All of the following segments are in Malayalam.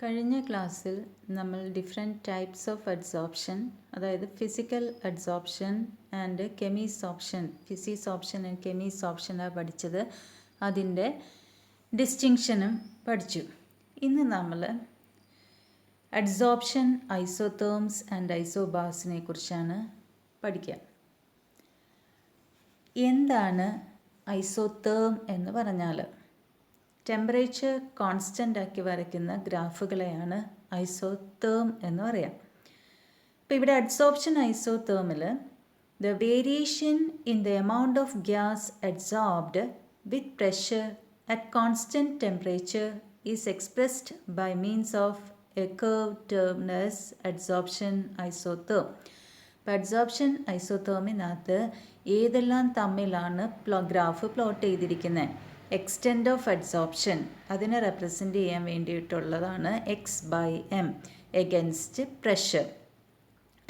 കഴിഞ്ഞ ക്ലാസ്സിൽ നമ്മൾ ഡിഫറെൻറ്റ് ടൈപ്സ് ഓഫ് അഡ്സോർപ്ഷൻ, അതായത് ഫിസിക്കൽ അഡ്സോർപ്ഷൻ ആൻഡ് കെമിസോർപ്ഷൻ, ഫിസിസോർപ്ഷൻ ആൻഡ് കെമിസോർപ്ഷനാണ് പഠിച്ചത്. അതിൻ്റെ ഡിസ്റ്റിങ്ഷനും പഠിച്ചു. ഇന്ന് നമ്മൾ അഡ്സോർപ്ഷൻ, ഐസോതേംസ് ആൻഡ് ഐസോബാർസിനെ കുറിച്ചാണ് പഠിക്കുക. എന്താണ് ഐസോതേം എന്ന് പറഞ്ഞാൽ? ടെമ്പറേച്ചർ കോൺസ്റ്റൻ്റ് ആക്കി വരയ്ക്കുന്ന ഗ്രാഫുകളെയാണ് ഐസോതേം എന്ന് പറയാം. അപ്പോൾ ഇവിടെ അഡ്സോർപ്ഷൻ ഐസോതേമിൽ the variation in the amount of gas adsorbed with pressure at constant temperature is expressed by means of a curve termed as adsorption isotherm. അപ്പോൾ അഡ്സോർപ്ഷൻ ഐസോതേമിനകത്ത് ഏതെല്ലാം തമ്മിലാണ് ഗ്രാഫ് പ്ലോട്ട് ചെയ്തിരിക്കുന്നത്? എക്സ്റ്റെൻറ്റ് ഓഫ് അഡ്സോർപ്ഷൻ അതിനെ റെപ്രസെൻ്റ് ചെയ്യാൻ വേണ്ടിയിട്ടുള്ളതാണ് x/m against pressure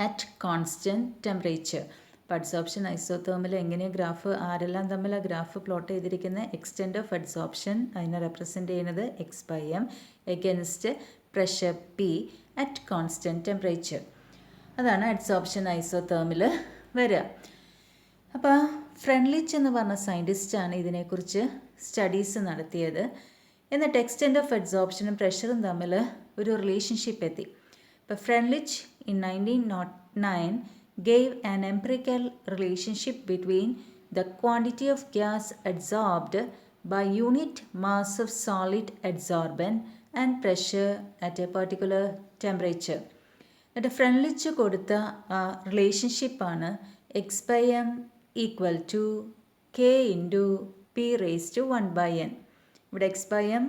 at constant temperature. അപ്പോൾ അഡ്സോർപ്ഷൻ ഐസോതേമിൽ എങ്ങനെയാണ് ഗ്രാഫ്, ആരെല്ലാം തമ്മിലാണ് ഗ്രാഫ് പ്ലോട്ട് ചെയ്തിരിക്കുന്നത്? എക്സ്റ്റെൻറ്റ് ഓഫ് അഡ്സോർപ്ഷൻ അതിനെ റെപ്രസെൻ്റ് ചെയ്യുന്നത് x/m against pressure P at constant temperature. അതാണ് അഡ്സോർപ്ഷൻ ഐസോതേമിൽ വരിക. അപ്പോൾ ഫ്രെഡ്ലിച്ച് എന്ന് പറഞ്ഞ സയൻറ്റിസ്റ്റാണ് ഇതിനെക്കുറിച്ച് സ്റ്റഡീസ് നടത്തിയത്. എന്നിട്ട് എക്സ്റ്റെൻറ്റ് ഓഫ് അഡ്സോർപ്ഷനും പ്രഷറും തമ്മിൽ ഒരു റിലേഷൻഷിപ്പ് എത്തി. ഇപ്പോൾ Freundlich in 1909 gave an empirical relationship between the quantity of gas adsorbed by unit mass of solid adsorbent and pressure at a particular temperature. എന്നിട്ട് ഫ്രെഡ്ലിച്ച് കൊടുത്ത റിലേഷൻഷിപ്പാണ് x/m equal to k into P raise to 1/n. ഇവിടെ x/m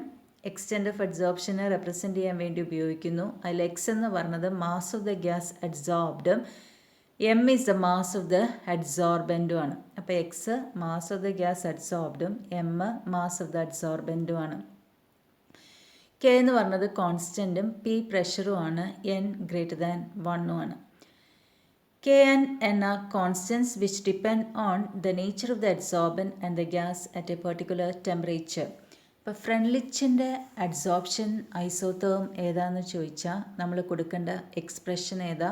എക്സ്റ്റെൻറ്റ് ഓഫ് അഡ്സോർപ്ഷനെ റെപ്രസെൻ്റ് ചെയ്യാൻ വേണ്ടി ഉപയോഗിക്കുന്നു. അതിൽ x എന്ന് പറഞ്ഞത് മാസ് ഓഫ് ദ ഗ്യാസ് അഡ്സോർബ്ഡും m is the mass of the അഡ്സോർബൻറ്റുമാണ്. അപ്പോൾ x mass of the gas അഡ്സോർബ്ഡും m മാസ് ഓഫ് ദ അഡ്സോർബൻറ്റുമാണ്. k എന്ന് പറഞ്ഞത് കോൺസ്റ്റൻറ്റും p പ്രഷറുമാണ്, n ഗ്രേറ്റർ ദാൻ 1ഉമാണ്. K and N are constants which depend on the nature of the adsorbent and the gas at a particular temperature. ഇപ്പോൾ ഫ്രെഡ്ലിച്ചിൻ്റെ അഡ്സോർപ്ഷൻ ഐസോതേം ഏതാണെന്ന് ചോദിച്ചാൽ നമ്മൾ കൊടുക്കേണ്ട എക്സ്പ്രഷൻ ഏതാ?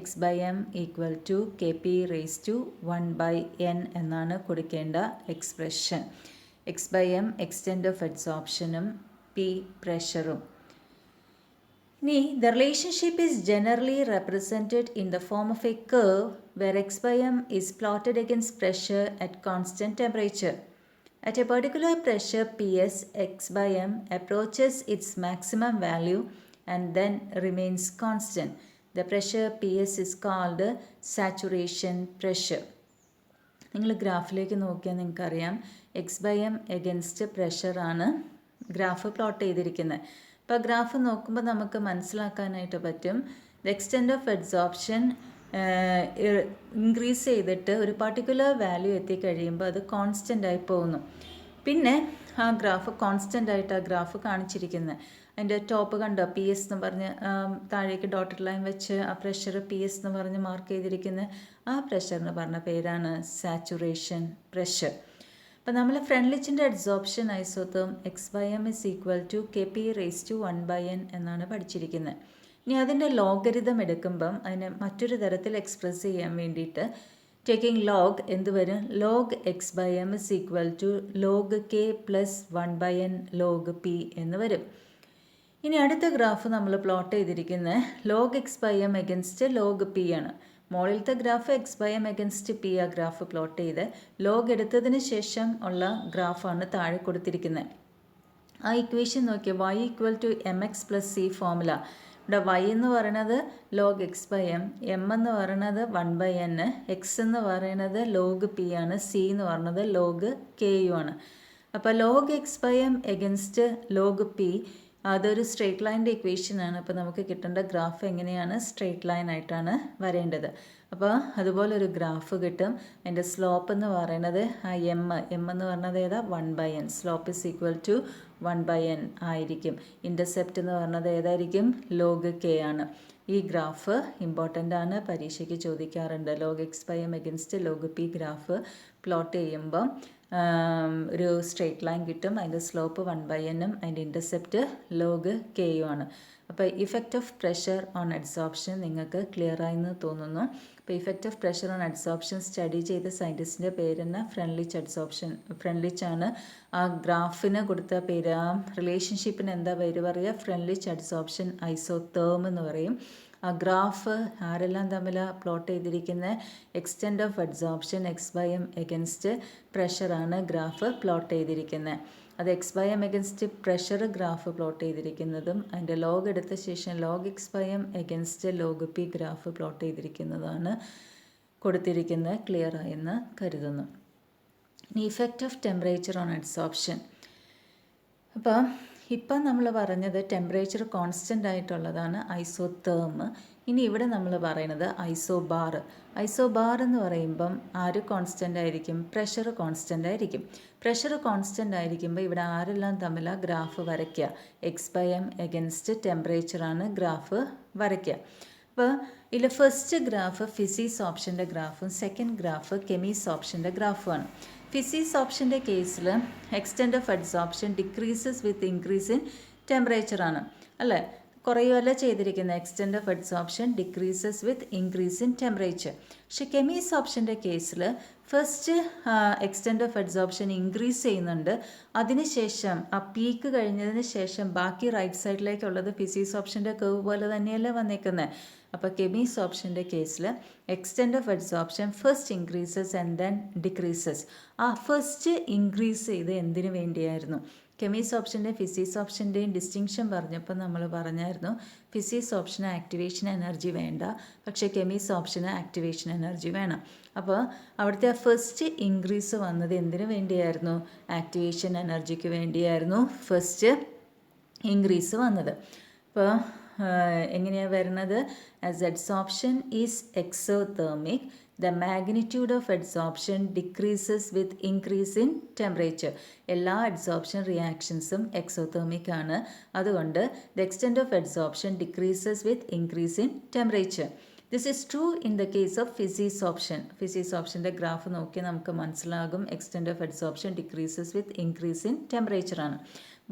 x/m equal to kp raise to 1/n എന്നാണ് കൊടുക്കേണ്ട എക്സ്പ്രഷൻ. x/m എക്സ്റ്റെൻറ്റ് ഓഫ് അഡ്സോർപ്ഷനും p പ്രഷറും. The relationship is generally represented in the form of a curve where x/m is plotted against pressure at constant temperature. At a particular pressure Ps, x/m approaches its maximum value and then remains constant. The pressure Ps is called saturation pressure. നിങ്ങൾ ഗ്രാഫിലേക്ക് നോക്കിയാൽ നിങ്ങൾക്കറിയാം x/m എഗൻസ്റ്റ് പ്രഷറാണ് ഗ്രാഫ് പ്ലോട്ട് ചെയ്തിരിക്കുന്നത്. ഇപ്പോൾ ഗ്രാഫ് നോക്കുമ്പോൾ നമുക്ക് മനസ്സിലാക്കാനായിട്ട് പറ്റും the extent of adsorption increase ചെയ്തിട്ട് ഒരു പർട്ടിക്കുലർ വാല്യൂ എത്തിക്കഴിയുമ്പോൾ അത് കോൺസ്റ്റൻ്റ് ആയി പോകുന്നു. പിന്നെ ആ ഗ്രാഫ് കോൺസ്റ്റൻ്റ് ആയിട്ട് ആ ഗ്രാഫ് കാണിച്ചിരിക്കുന്നത് അതിൻ്റെ ടോപ്പ് കണ്ടോ, പി എസ് എന്ന് പറഞ്ഞ് താഴേക്ക് ഡോട്ടഡ് ലൈൻ വെച്ച് ആ പ്രഷർ പി എസ് എന്ന് പറഞ്ഞ് മാർക്ക് ചെയ്തിരിക്കുന്നത് ആ പ്രഷറിന് പറഞ്ഞ പേരാണ് സാച്ചുറേഷൻ പ്രഷർ. അപ്പോൾ നമ്മൾ ഫ്രെഡ്ലിച്ചിൻ്റെ adsorption isotherm x/m is equal to kp raise to 1/n എന്നാണ് പഠിച്ചിരിക്കുന്നത്. ഇനി അതിൻ്റെ ലോഗരിതം എടുക്കുമ്പം അതിനെ മറ്റൊരു തരത്തിൽ എക്സ്പ്രസ് ചെയ്യാൻ വേണ്ടിയിട്ട് ടേക്കിംഗ് ലോഗ് എന്ത് വരും? Log x/m is equal to log k plus 1/n log p എന്ന് വരും. ഇനി അടുത്ത ഗ്രാഫ് നമ്മൾ പ്ലോട്ട് ചെയ്തിരിക്കുന്നത് log x/m against log p ആണ്. മുകളിലത്തെ ഗ്രാഫ് x/m എഗൻസ്റ്റ് p ആ ഗ്രാഫ് പ്ലോട്ട് ചെയ്ത് ലോഗ് എടുത്തതിന് ശേഷം ഉള്ള ഗ്രാഫാണ് താഴെ കൊടുത്തിരിക്കുന്നത്. ആ ഇക്വേഷൻ നോക്കിയാൽ y equal to mx plus c formula. ഇവിടെ y എന്ന് പറയുന്നത് ലോഗ് x/m, m എന്ന് പറയുന്നത് 1/n, x എന്ന് പറയുന്നത് ലോഗ് p ആണ്, c എന്ന് പറയുന്നത് ലോഗ് k യു ആണ്. അപ്പോൾ log x/m against log p അതൊരു സ്ട്രെയിറ്റ് ലൈൻ്റെ ഇക്വേഷനാണ്. അപ്പോൾ നമുക്ക് കിട്ടേണ്ട ഗ്രാഫ് എങ്ങനെയാണ്? സ്ട്രെയിറ്റ് ലൈൻ ആയിട്ടാണ് വരേണ്ടത്. അപ്പോൾ അതുപോലൊരു ഗ്രാഫ് കിട്ടും. അതിൻ്റെ സ്ലോപ്പ് എന്ന് പറയുന്നത് ആ എം എന്ന് പറഞ്ഞത് ഏതാ? 1/n. Slope is equal to 1/n ആയിരിക്കും. ഇൻ്റർസെപ്റ്റ് എന്ന് പറഞ്ഞത് ഏതായിരിക്കും? ലോഗ് k ആണ്. ഈ ഗ്രാഫ് ഇമ്പോർട്ടൻ്റ് ആണ്, പരീക്ഷയ്ക്ക് ചോദിക്കാറുണ്ട്. Log x/m against log p graph plot ചെയ്യുമ്പം ഒരു സ്ട്രെയിറ്റ് ലൈൻ കിട്ടും. അതിൻ്റെ സ്ലോപ്പ് 1/n അതിൻ്റെ ഇൻ്റർസെപ്റ്റ് ലോഗ് k ആണ്. അപ്പോൾ effect of pressure on adsorption നിങ്ങൾക്ക് ക്ലിയർ ആയെന്ന് തോന്നുന്നു. അപ്പോൾ effect of pressure on adsorption study ചെയ്ത സയൻറ്റിസ്റ്റിൻ്റെ പേര് തന്നെ ഫ്രണ്ട്ലിച്ച് ആണ്. ആ ഗ്രാഫിന് കൊടുത്ത പേര്, ആ റിലേഷൻഷിപ്പിന് എന്താ പേര് പറയുക? ഫ്രണ്ട്ലിച്ച് അഡ്സോർപ്ഷൻ ഐസോതേം എന്ന് പറയും. ആ ഗ്രാഫ് ആരെല്ലാം തമ്മിൽ പ്ലോട്ട് ചെയ്തിരിക്കുന്ന extent of adsorption x/m against പ്രഷറാണ് ഗ്രാഫ് പ്ലോട്ട് ചെയ്തിരിക്കുന്നത്. അത് x/m against pressure graph plot ചെയ്തിരിക്കുന്നതും അതിൻ്റെ ലോഗ് എടുത്ത ശേഷം log x/m against log p graph plot ചെയ്തിരിക്കുന്നതാണ് കൊടുത്തിരിക്കുന്നത്. ക്ലിയർ ആയെന്ന് കരുതുന്നു. ഇനി effect of temperature on adsorption. അപ്പോൾ ഇപ്പം നമ്മൾ പറഞ്ഞത് ടെമ്പറേച്ചർ കോൺസ്റ്റൻ്റ് ആയിട്ടുള്ളതാണ് ഐസോതേം. ഇനി ഇവിടെ നമ്മൾ പറയുന്നത് ഐസോബാർ. ഐസോബാർ എന്ന് പറയുമ്പം ആര് കോൺസ്റ്റൻ്റ് ആയിരിക്കും? പ്രഷർ കോൺസ്റ്റൻ്റ് ആയിരിക്കും. പ്രഷർ കോൺസ്റ്റൻ്റ് ആയിരിക്കുമ്പോൾ ഇവിടെ ആരെല്ലാം തമ്മിൽ ഗ്രാഫ് വരയ്ക്കുക? x/m എഗൻസ്റ്റ് ടെമ്പറേച്ചറാണ് ഗ്രാഫ് വരയ്ക്കുക. അപ്പോൾ ഇതിൽ ഫസ്റ്റ് ഗ്രാഫ് ഫിസിക്സ് ഓപ്ഷൻ്റെ ഗ്രാഫും സെക്കൻഡ് ഗ്രാഫ് കെമീസ് ഓപ്ഷൻ്റെ ഗ്രാഫുമാണ്. ഫിസിക്സ് ഓപ്ഷൻ്റെ കേസിൽ extent of adsorption decreases with increase in ടെമ്പറേച്ചറാണ് അല്ലേ? കുറയുമല്ല ചെയ്തിരിക്കുന്നത്. Extent of adsorption decreases with increase in temperature. പക്ഷെ കെമീസ് ഓപ്ഷൻ്റെ കേസിൽ first extent of adsorption increase ചെയ്യുന്നുണ്ട്. അതിനുശേഷം ആ പീക്ക് കഴിഞ്ഞതിന് ശേഷം ബാക്കി റൈറ്റ് സൈഡിലേക്കുള്ളത് ഫിസിക്സ് ഓപ്ഷൻ്റെ കർവ് പോലെ തന്നെയല്ലേ വന്നേക്കുന്നത്. അപ്പോൾ കെമീസ് ഓപ്ഷൻ്റെ കേസിൽ extent of adsorption first increases and then decreases. ആ ഫസ്റ്റ് ഇൻക്രീസ് ചെയ്ത് എന്തിനു വേണ്ടിയായിരുന്നു? കെമീസ് ഓപ്ഷൻ്റെ ഫിസിക്സ് ഓപ്ഷൻ്റെയും ഡിസ്റ്റിങ്ഷൻ പറഞ്ഞപ്പോൾ നമ്മൾ പറഞ്ഞായിരുന്നു ഫിസിക്സ് ഓപ്ഷന് ആക്ടിവേഷൻ എനർജി വേണ്ട, പക്ഷേ കെമീസ് ഓപ്ഷന് ആക്ടിവേഷൻ എനർജി വേണം. അപ്പോൾ അവിടുത്തെ ഫസ്റ്റ് ഇൻക്രീസ് വന്നത് എന്തിനു വേണ്ടിയായിരുന്നു? ആക്ടിവേഷൻ എനർജിക്ക് വേണ്ടിയായിരുന്നു ഫസ്റ്റ് ഇൻക്രീസ് വന്നത്. അപ്പോൾ എങ്ങനെയാണ് വരുന്നത്? As adsorption is exothermic, the magnitude of adsorption decreases with increase in temperature. എല്ലാ അഡ്സോർപ്ഷൻ റിയാക്ഷൻസും എക്സോതേർമിക് ആണ്. അതുകൊണ്ട് the extent of adsorption decreases with increase in temperature. This is true in the case of physics option. Physics optionൻ്റെ ഗ്രാഫ് നോക്കി നമുക്ക് മനസ്സിലാകും extent of adsorption decreases with increase in temperature ആണ്.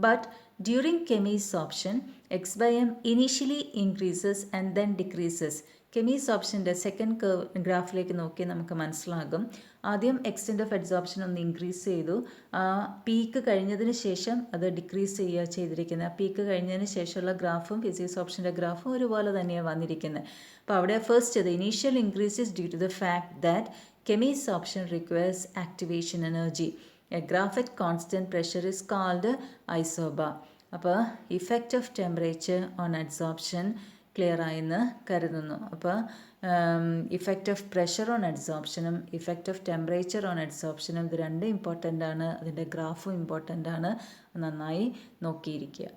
But during Kemi's option, x/m initially increases and then decreases. കെമീസ് ഓപ്ഷൻ്റെ സെക്കൻഡ് ഗ്രാഫിലേക്ക് നോക്കി നമുക്ക് മനസ്സിലാകും. ആദ്യം എക്സ്റ്റെൻറ്റ് ഓഫ് അഡ്സോർപ്ഷൻ ഒന്ന് ഇൻക്രീസ് ചെയ്തു. ആ പീക്ക് കഴിഞ്ഞതിന് ശേഷം അത് ഡിക്രീസ് ചെയ്യുക ചെയ്തിരിക്കുന്നത്. ആ പീക്ക് കഴിഞ്ഞതിന് ശേഷമുള്ള ഗ്രാഫും ഫിസിക്സ് ഓപ്ഷൻ്റെ ഗ്രാഫും ഒരുപോലെ തന്നെയാണ് വന്നിരിക്കുന്നത്. അപ്പോൾ അവിടെ first the initial increase is due to the fact that കെമീസ് option requires activation energy. A graph at constant pressure is called isobar. അപ്പോൾ effect of temperature on adsorption clear ആയെന്ന് കരുതുന്നു. അപ്പോൾ ഇഫക്റ്റ് ഓഫ് പ്രഷർ ഓൺ അഡ്സോർപ്ഷനും ഇഫക്റ്റ് ഓഫ് ടെമ്പറേച്ചർ ഓൺ അഡ്സോർപ്ഷനും ഇത് രണ്ടും ഇമ്പോർട്ടൻ്റ് ആണ്. അതിൻ്റെ ഗ്രാഫും ഇമ്പോർട്ടൻ്റ് ആണ്. നന്നായി നോക്കിയിരിക്കുക.